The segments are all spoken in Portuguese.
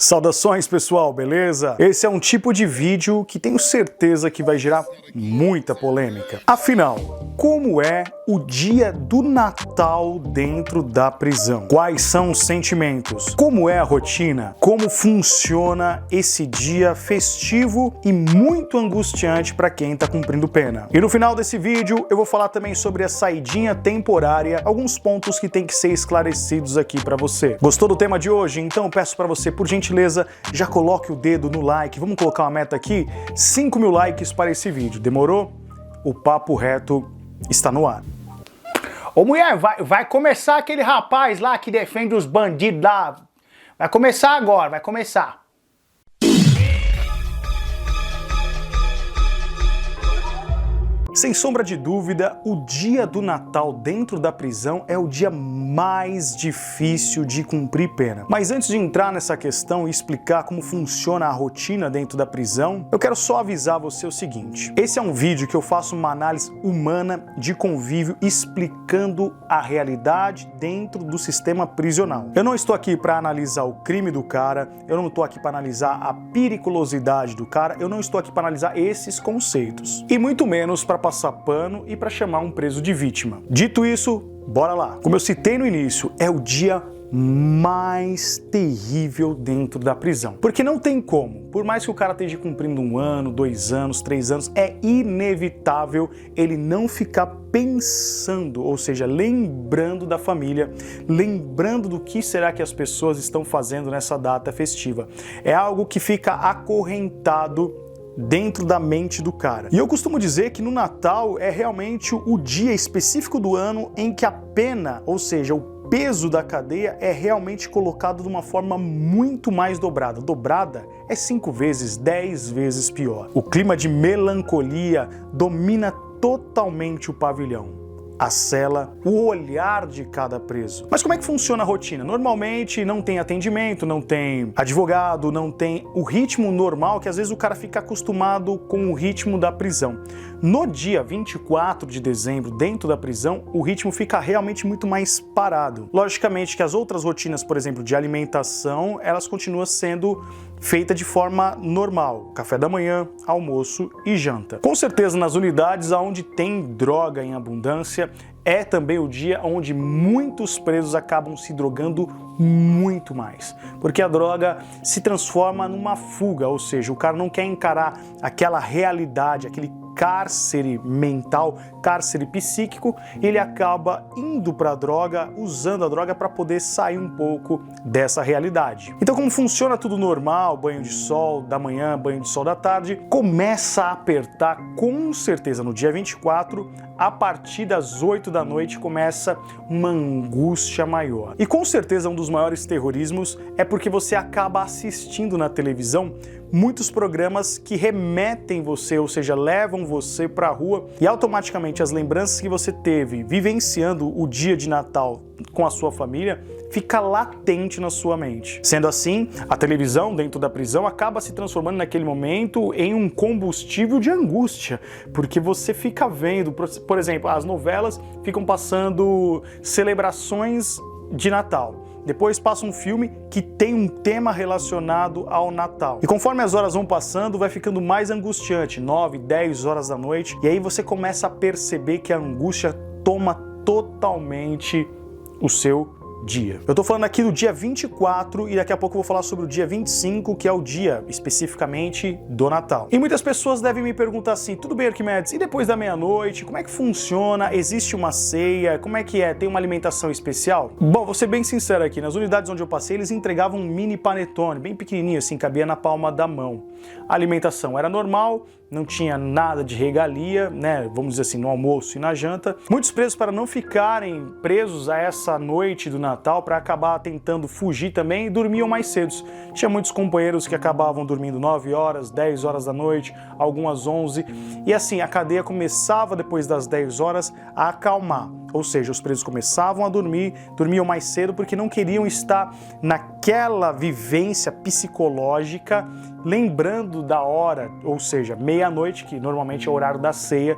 Saudações pessoal, beleza? Esse é um tipo de vídeo que tenho certeza que vai gerar muita polêmica. Afinal, como é o dia do Natal dentro da prisão? Quais são os sentimentos? Como é a rotina? Como funciona esse dia festivo e muito angustiante para quem está cumprindo pena? E no final desse vídeo eu vou falar também sobre a saidinha temporária, alguns pontos que tem que ser esclarecidos aqui para você. Gostou do tema de hoje? Então eu peço para você, por gentileza, já coloque o dedo no like. Vamos colocar uma meta aqui? 5.000 likes para esse vídeo. Demorou? O papo reto está no ar. Ô mulher, vai começar aquele rapaz lá que defende os bandidos lá. Vai começar agora, vai começar. Sem sombra de dúvida, o dia do Natal dentro da prisão é o dia mais difícil de cumprir pena. Mas antes de entrar nessa questão e explicar como funciona a rotina dentro da prisão, eu quero só avisar você o seguinte. Esse é um vídeo que eu faço uma análise humana de convívio explicando a realidade dentro do sistema prisional. Eu não estou aqui para analisar o crime do cara, eu não estou aqui para analisar a periculosidade do cara, eu não estou aqui para analisar esses conceitos. E muito menos para passar pano e para chamar um preso de vítima. Dito isso, bora lá. Como eu citei no início, é o dia mais terrível dentro da prisão. Porque não tem como, por mais que o cara esteja cumprindo 1 ano, 2 anos, 3 anos, é inevitável ele não ficar pensando, ou seja, lembrando da família, lembrando do que será que as pessoas estão fazendo nessa data festiva. É algo que fica acorrentado dentro da mente do cara. E eu costumo dizer que no Natal é realmente o dia específico do ano em que a pena, ou seja, o peso da cadeia é realmente colocado de uma forma muito mais dobrada. Dobrada é 5 vezes, 10 vezes pior. O clima de melancolia domina totalmente o pavilhão. A cela, o olhar de cada preso. Mas como é que funciona a rotina? Normalmente não tem atendimento, não tem advogado, não tem o ritmo normal, que às vezes o cara fica acostumado com o ritmo da prisão. No dia 24 de dezembro, dentro da prisão, o ritmo fica realmente muito mais parado. Logicamente que as outras rotinas, por exemplo, de alimentação, elas continuam sendo feita de forma normal, café da manhã, almoço e janta. Com certeza nas unidades onde tem droga em abundância, é também o dia onde muitos presos acabam se drogando muito mais, porque a droga se transforma numa fuga, ou seja, o cara não quer encarar aquela realidade, aquele cárcere mental, cárcere psíquico, ele acaba indo para a droga, usando a droga para poder sair um pouco dessa realidade. Então, como funciona tudo normal, banho de sol da manhã, banho de sol da tarde, começa a apertar com certeza no dia 24, a partir das 8 da noite começa uma angústia maior. E com certeza um dos maiores terrorismos é porque você acaba assistindo na televisão muitos programas que remetem você, ou seja, levam você para a rua e automaticamente as lembranças que você teve vivenciando o dia de Natal com a sua família fica latente na sua mente. Sendo assim, a televisão dentro da prisão acaba se transformando naquele momento em um combustível de angústia, porque você fica vendo, por exemplo, as novelas ficam passando celebrações de Natal. Depois passa um filme que tem um tema relacionado ao Natal. E conforme as horas vão passando, vai ficando mais angustiante, 9, 10 horas da noite, e aí você começa a perceber que a angústia toma totalmente o seu dia. Eu tô falando aqui do dia 24 e daqui a pouco eu vou falar sobre o dia 25, que é o dia especificamente do Natal. E muitas pessoas devem me perguntar assim, tudo bem, Arquimedes, e depois da meia-noite, como é que funciona? Existe uma ceia? Como é que é? Tem uma alimentação especial? Bom, vou ser bem sincero aqui, nas unidades onde eu passei, eles entregavam um mini panetone, bem pequenininho assim, cabia na palma da mão. A alimentação era normal, não tinha nada de regalia, né, vamos dizer assim, no almoço e na janta. Muitos presos, para não ficarem presos a essa noite do Natal, para acabar tentando fugir também, dormiam mais cedo. Tinha muitos companheiros que acabavam dormindo 9 horas, 10 horas da noite, algumas 11, e assim, a cadeia começava depois das 10 horas a acalmar. Ou seja, os presos começavam a dormir, dormiam mais cedo porque não queriam estar naquela vivência psicológica, lembrando da hora, ou seja, meia-noite, que normalmente é o horário da ceia,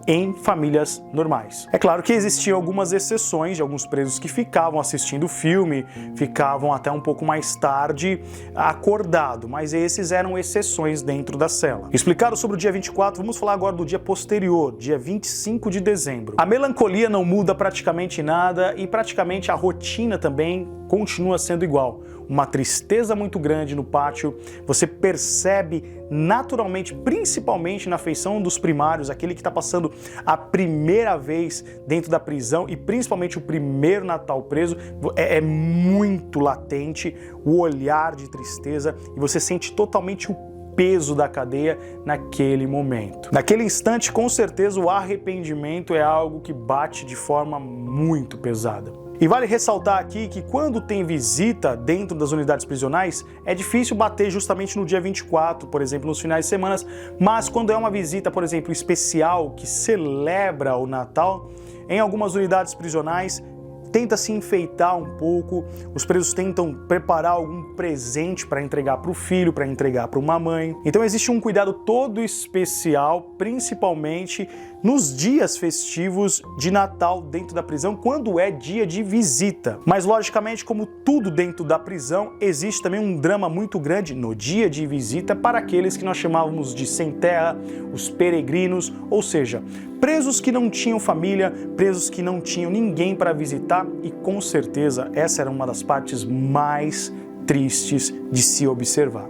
em famílias normais. É claro que existiam algumas exceções de alguns presos que ficavam assistindo o filme, ficavam até um pouco mais tarde acordado, mas esses eram exceções dentro da cela. Explicado sobre o dia 24, vamos falar agora do dia posterior, dia 25 de dezembro. A melancolia não muda praticamente nada e praticamente a rotina também continua sendo igual. Uma tristeza muito grande no pátio, você percebe naturalmente, principalmente na feição dos primários, aquele que está passando a primeira vez dentro da prisão e principalmente o primeiro Natal preso, é muito latente o olhar de tristeza e você sente totalmente o peso da cadeia naquele momento. Naquele instante, com certeza, o arrependimento é algo que bate de forma muito pesada. E vale ressaltar aqui que quando tem visita dentro das unidades prisionais, é difícil bater justamente no dia 24, por exemplo, nos finais de semana, mas quando é uma visita, por exemplo, especial, que celebra o Natal, em algumas unidades prisionais, tenta se enfeitar um pouco, os presos tentam preparar algum presente para entregar para o filho, para entregar para uma mãe. Então existe um cuidado todo especial, principalmente nos dias festivos de Natal dentro da prisão, quando é dia de visita. Mas logicamente, como tudo dentro da prisão, existe também um drama muito grande no dia de visita para aqueles que nós chamávamos de sem terra, os peregrinos, ou seja, presos que não tinham família, presos que não tinham ninguém para visitar e com certeza essa era uma das partes mais tristes de se observar.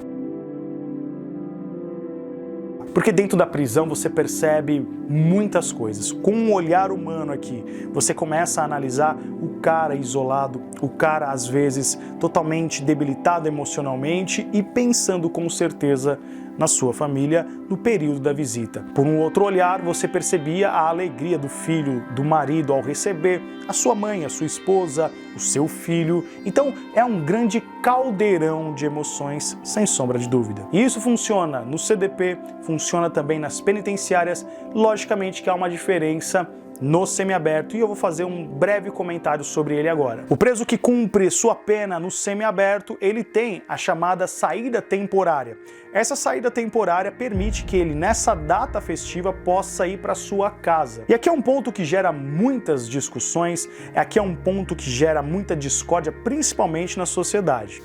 Porque dentro da prisão você percebe muitas coisas. Com um olhar humano aqui, você começa a analisar o cara isolado, o cara às vezes totalmente debilitado emocionalmente e pensando com certeza na sua família no período da visita. Por um outro olhar, você percebia a alegria do filho, do marido ao receber a sua mãe, a sua esposa, o seu filho. Então é um grande caldeirão de emoções, sem sombra de dúvida. E isso funciona no CDP, funciona também nas penitenciárias. Logicamente que há uma diferença no semiaberto e eu vou fazer um breve comentário sobre ele agora. O preso que cumpre sua pena no semiaberto, ele tem a chamada saída temporária. Essa saída temporária permite que ele, nessa data festiva, possa ir para sua casa. E aqui é um ponto que gera muitas discussões, aqui é um ponto que gera muita discórdia, principalmente na sociedade.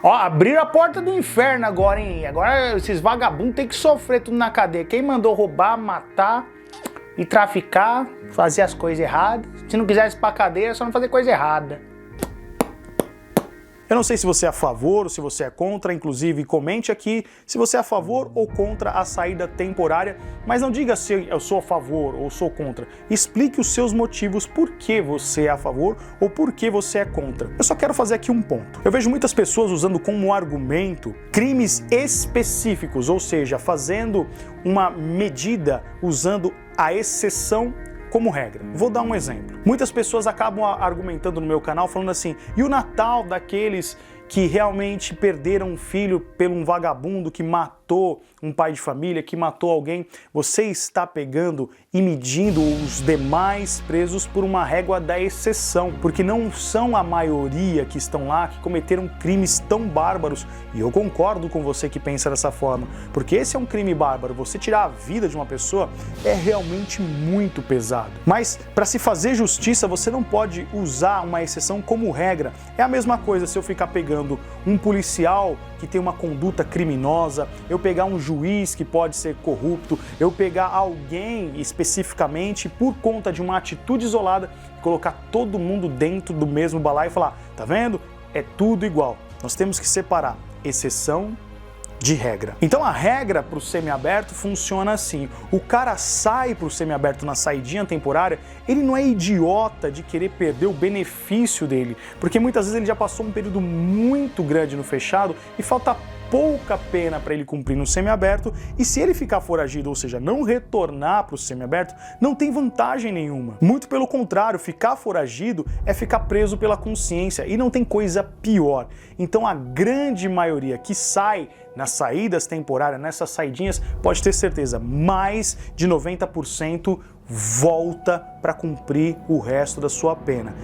Ó, abriram a porta do inferno agora, hein? Agora esses vagabundos têm que sofrer tudo na cadeia. Quem mandou roubar, matar e traficar, fazer as coisas erradas. Se não quisesse ir pra cadeia, é só não fazer coisa errada. Eu não sei se você é a favor ou se você é contra, inclusive comente aqui se você é a favor ou contra a saída temporária, mas não diga se eu sou a favor ou sou contra. Explique os seus motivos por que você é a favor ou por que você é contra. Eu só quero fazer aqui um ponto. Eu vejo muitas pessoas usando como argumento crimes específicos, ou seja, fazendo uma medida usando a exceção como regra. Vou dar um exemplo. Muitas pessoas acabam argumentando no meu canal falando assim, e o Natal daqueles que realmente perderam um filho por um vagabundo que matou um pai de família, que matou alguém, você está pegando e medindo os demais presos por uma régua da exceção, porque não são a maioria que estão lá que cometeram crimes tão bárbaros, e eu concordo com você que pensa dessa forma, porque esse é um crime bárbaro, você tirar a vida de uma pessoa é realmente muito pesado. Mas para se fazer justiça, você não pode usar uma exceção como regra. É a mesma coisa se eu ficar pegando um policial que tem uma conduta criminosa, eu pegar um juiz que pode ser corrupto, eu pegar alguém especificamente por conta de uma atitude isolada, colocar todo mundo dentro do mesmo balaio e falar, tá vendo? É tudo igual. Nós temos que separar exceção de regra. Então a regra para o semiaberto funciona assim, o cara sai para o semiaberto na saidinha temporária, ele não é idiota de querer perder o benefício dele, porque muitas vezes ele já passou um período muito grande no fechado e falta pouca pena para ele cumprir no semiaberto, e se ele ficar foragido, ou seja, não retornar para o semiaberto, não tem vantagem nenhuma. Muito pelo contrário, ficar foragido é ficar preso pela consciência e não tem coisa pior. Então a grande maioria que sai nas saídas temporárias, nessas saidinhas, pode ter certeza, mais de 90% volta para cumprir o resto da sua pena.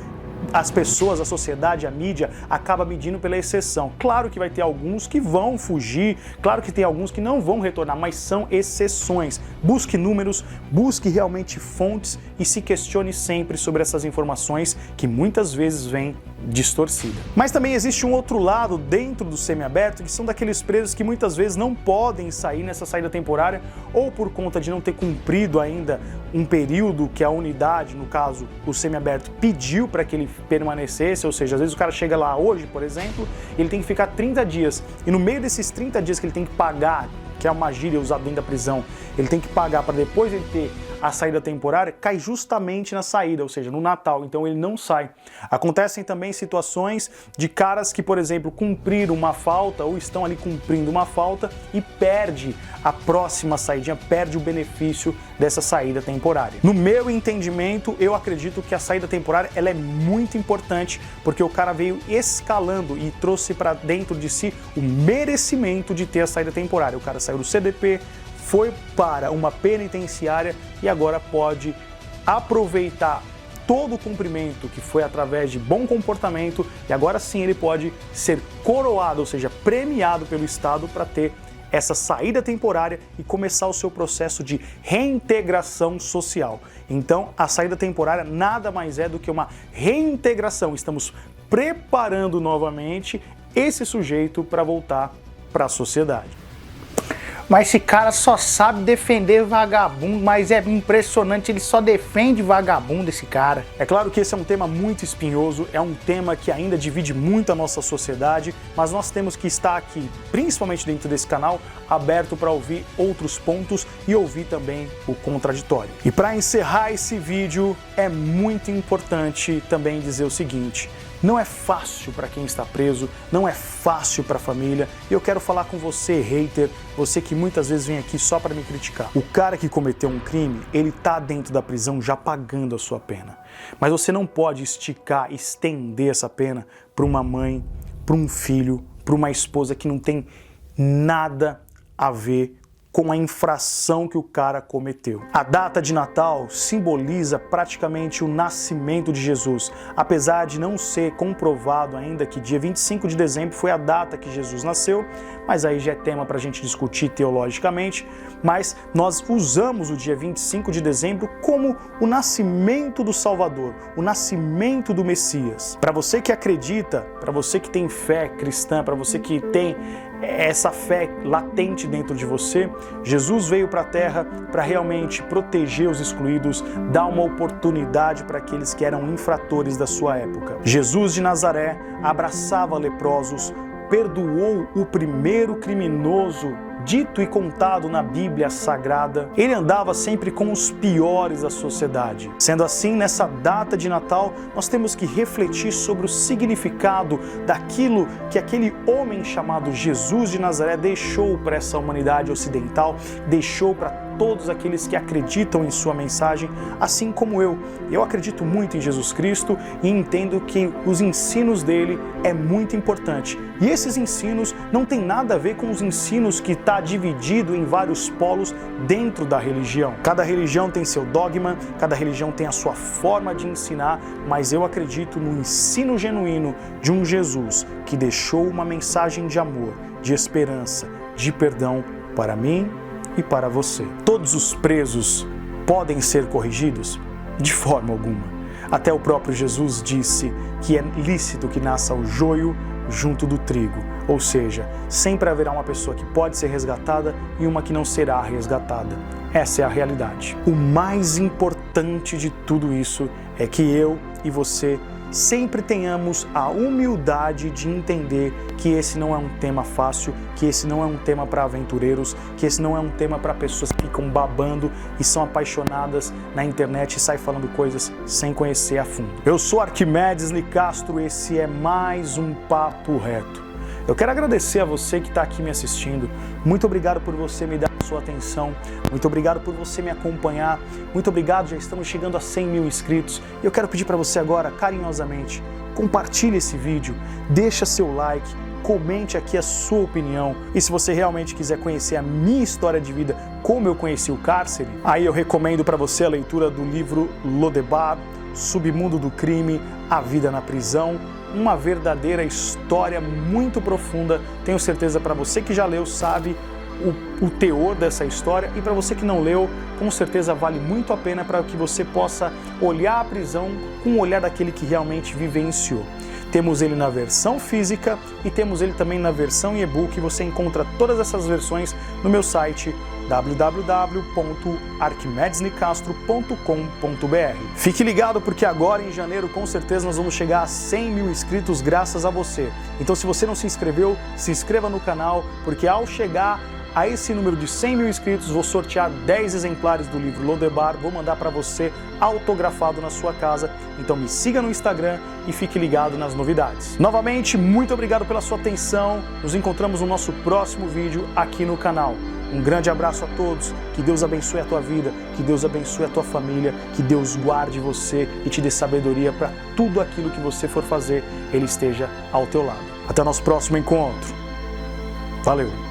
As pessoas, a sociedade, a mídia acaba medindo pela exceção. Claro que vai ter alguns que vão fugir, claro que tem alguns que não vão retornar, mas são exceções. busque números, busque realmente fontes e se questione sempre sobre essas informações que muitas vezes vêm distorcida. Mas também existe um outro lado dentro do semiaberto, que são daqueles presos que muitas vezes não podem sair nessa saída temporária, ou por conta de não ter cumprido ainda um período que a unidade, no caso o semiaberto, pediu para que ele permanecesse, ou seja, às vezes o cara chega lá hoje, por exemplo, ele tem que ficar 30 dias, e no meio desses 30 dias que ele tem que pagar, que é uma gíria usada dentro da prisão, ele tem que pagar para depois ele ter a saída temporária, cai justamente na saída, ou seja, no Natal, então ele não sai. Acontecem também situações de caras que, por exemplo, cumpriram uma falta ou estão ali cumprindo uma falta e perde a próxima saída, perde o benefício dessa saída temporária. No meu entendimento, eu acredito que a saída temporária ela é muito importante, porque o cara veio escalando e trouxe para dentro de si o merecimento de ter a saída temporária. O cara saiu do CDP, foi para uma penitenciária e agora pode aproveitar todo o cumprimento que foi através de bom comportamento e agora sim ele pode ser coroado, ou seja, premiado pelo Estado para ter essa saída temporária e começar o seu processo de reintegração social. Então, a saída temporária nada mais é do que uma reintegração. Estamos preparando novamente esse sujeito para voltar para a sociedade. Mas esse cara só sabe defender vagabundo, mas é impressionante, ele só defende vagabundo, esse cara. É claro que esse é um tema muito espinhoso, é um tema que ainda divide muito a nossa sociedade, mas nós temos que estar aqui, principalmente dentro desse canal, aberto para ouvir outros pontos e ouvir também o contraditório. E para encerrar esse vídeo, é muito importante também dizer o seguinte: não é fácil para quem está preso, não é fácil para a família. E eu quero falar com você, hater, você que muitas vezes vem aqui só para me criticar. O cara que cometeu um crime, ele tá dentro da prisão já pagando a sua pena. Mas você não pode esticar, estender essa pena para uma mãe, para um filho, para uma esposa que não tem nada a ver com a infração que o cara cometeu. A data de Natal simboliza praticamente o nascimento de Jesus, apesar de não ser comprovado ainda que dia 25 de dezembro foi a data que Jesus nasceu, mas aí já é tema para a gente discutir teologicamente, mas nós usamos o dia 25 de dezembro como o nascimento do Salvador, o nascimento do Messias. Para você que acredita, para você que tem fé cristã, para você que tem essa fé latente dentro de você, Jesus veio para a Terra para realmente proteger os excluídos, dar uma oportunidade para aqueles que eram infratores da sua época. Jesus de Nazaré abraçava leprosos, perdoou o primeiro criminoso dito e contado na Bíblia Sagrada. Ele andava sempre com os piores da sociedade. Sendo assim, nessa data de Natal, nós temos que refletir sobre o significado daquilo que aquele homem chamado Jesus de Nazaré deixou para essa humanidade ocidental, deixou para todos aqueles que acreditam em sua mensagem, assim como eu. Eu acredito muito em Jesus Cristo e entendo que os ensinos dele é muito importante. E esses ensinos não tem nada a ver com os ensinos que está dividido em vários polos dentro da religião. Cada religião tem seu dogma, cada religião tem a sua forma de ensinar, mas eu acredito no ensino genuíno de um Jesus que deixou uma mensagem de amor, de esperança, de perdão para mim e para você. Todos os presos podem ser corrigidos? De forma alguma. Até o próprio Jesus disse que é lícito que nasça o joio junto do trigo, ou seja, sempre haverá uma pessoa que pode ser resgatada e uma que não será resgatada. Essa é a realidade. O mais importante de tudo isso é que eu e você sempre tenhamos a humildade de entender que esse não é um tema fácil, que esse não é um tema para aventureiros, que esse não é um tema para pessoas que ficam babando e são apaixonadas na internet e saem falando coisas sem conhecer a fundo. Eu sou Arquimedes Nicastro, esse é mais um Papo Reto. Eu quero agradecer a você que está aqui me assistindo. Muito obrigado por você me dar a sua atenção. Muito obrigado por você me acompanhar. Muito obrigado, já estamos chegando a 100 mil inscritos. E eu quero pedir para você agora, carinhosamente, compartilhe esse vídeo, deixa seu like, comente aqui a sua opinião. E se você realmente quiser conhecer a minha história de vida, como eu conheci o cárcere, aí eu recomendo para você a leitura do livro Lodebar, Submundo do Crime, A Vida na Prisão. Uma verdadeira história muito profunda. Tenho certeza, para você que já leu, sabe o teor dessa história, e para você que não leu, com certeza vale muito a pena para que você possa olhar a prisão com o olhar daquele que realmente vivenciou. Temos ele na versão física e temos ele também na versão em e-book. Você encontra todas essas versões no meu site www.arquimedesnicastro.com.br. Fique ligado porque agora em janeiro com certeza nós vamos chegar a 100 mil inscritos graças a você. Então se você não se inscreveu, se inscreva no canal, porque ao chegar a esse número de 100 mil inscritos, vou sortear 10 exemplares do livro Lodebar, vou mandar para você autografado na sua casa. Então me siga no Instagram e fique ligado nas novidades. Novamente, muito obrigado pela sua atenção. Nos encontramos no nosso próximo vídeo aqui no canal. Um grande abraço a todos, que Deus abençoe a tua vida, que Deus abençoe a tua família, que Deus guarde você e te dê sabedoria para tudo aquilo que você for fazer, Ele esteja ao teu lado. Até o nosso próximo encontro. Valeu!